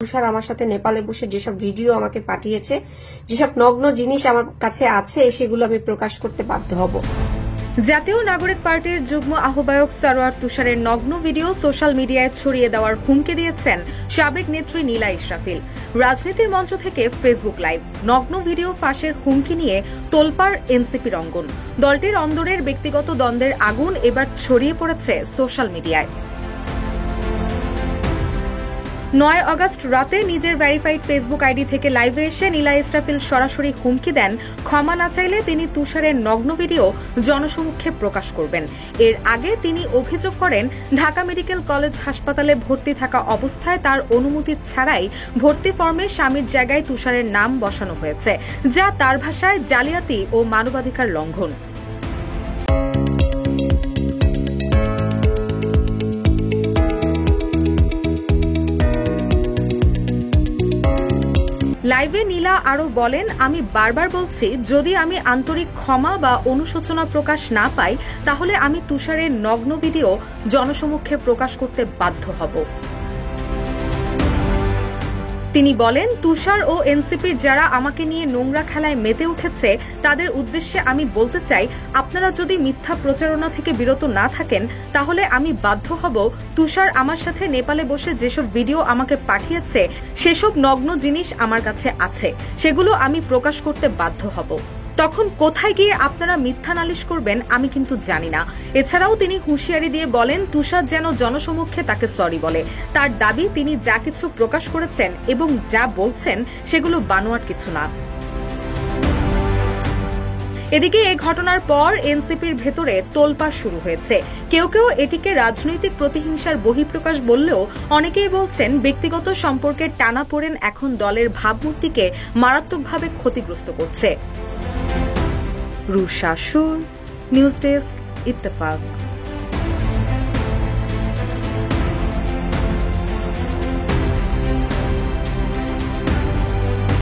তুষার আমার সাথে নেপালে বসে যেসব ভিডিও আমাকে পাঠিয়েছে, যেসব নগ্ন জিনিস আমার কাছে আছে, সেগুলো আমি প্রকাশ করতে বাধ্য হব। জাতীয় নাগরিক পার্টির যুগ্ম আহ্বায়ক সারোয়ার তুষারের নগ্ন ভিডিও সোশ্যাল মিডিয়ায় ছড়িয়ে দেওয়ার হুমকি দিয়েছেন সাবেক নেত্রী নীলা ইসরাফিল। রাজনীতির মঞ্চ থেকে ফেসবুক লাইভ, নগ্ন ভিডিও ফাঁসের হুমকি নিয়ে তোলপাড় এনসিপির অঙ্গন। দলটির অন্দরের ব্যক্তিগত দ্বন্দ্বের আগুন এবার ছড়িয়ে পড়েছে সোশ্যাল মিডিয়ায়। 9 আগস্ট রাতে নিজের ভেরিফাইড ফেসবুক আইডি থেকে লাইভে এসে নীলা ইসরাফিল সরাসরি হুমকি দেন, ক্ষমা না চাইলে তিনি তুষারের নগ্ন ভিডিও জনসমক্ষে প্রকাশ করবেন। এর আগে তিনি অভিযোগ করেন, ঢাকা মেডিকেল কলেজ হাসপাতালে ভর্তি থাকা অবস্থায় তার অনুমতি ছাড়াই ভর্তি ফর্মে স্বামীর জায়গায় তুষারের নাম বসানো হয়েছে, যা তার ভাষায় জালিয়াতি ও মানবাধিকার লঙ্ঘন। লাইভে নীলা আরও বলেন, আমি বারবার বলছি, যদি আমি আন্তরিক ক্ষমা বা অনুশোচনা প্রকাশ না পাই, তাহলে আমি তুষারের নগ্ন ভিডিও জনসমক্ষে প্রকাশ করতে বাধ্য হব। তিনি বলেন, তুষার ও এনসিপির যারা আমাকে নিয়ে নোংরা খেলায় মেতে উঠেছে, তাদের উদ্দেশ্যে আমি বলতে চাই, আপনারা যদি মিথ্যা প্রচারণা থেকে বিরত না থাকেন, তাহলে আমি বাধ্য হব তুষার আমার সাথে নেপালে বসে যেসব ভিডিও আমাকে পাঠিয়েছে, সেসব নগ্ন জিনিস আমার কাছে আছে, সেগুলো আমি প্রকাশ করতে বাধ্য হব। তখন কোথায় গিয়ে আপনারা মিথ্যা নালিশ করবেন আমি কিন্তু জানি না। এছাড়াও তিনি হুঁশিয়ারি দিয়ে বলেন, তুষার যেন জনসমক্ষে তাকে সরি বলে। তার দাবি, তিনি যা কিছু প্রকাশ করেছেন এবং যা বলছেন সেগুলো বানোয়াট কিছু না। এদিকে এই ঘটনার পর এনসিপির ভেতরে তোলপাড় শুরু হয়েছে। কেউ কেউ এটিকে রাজনৈতিক প্রতিহিংসার বহিঃপ্রকাশ বললেও অনেকেই বলছেন, ব্যক্তিগত সম্পর্কের টানাপোড়েন এখন দলের ভাবমূর্তিকে মারাত্মকভাবে ক্ষতিগ্রস্ত করছে। রুশা সুর, নিউজ ডেস্ক, ইত্তেফাক।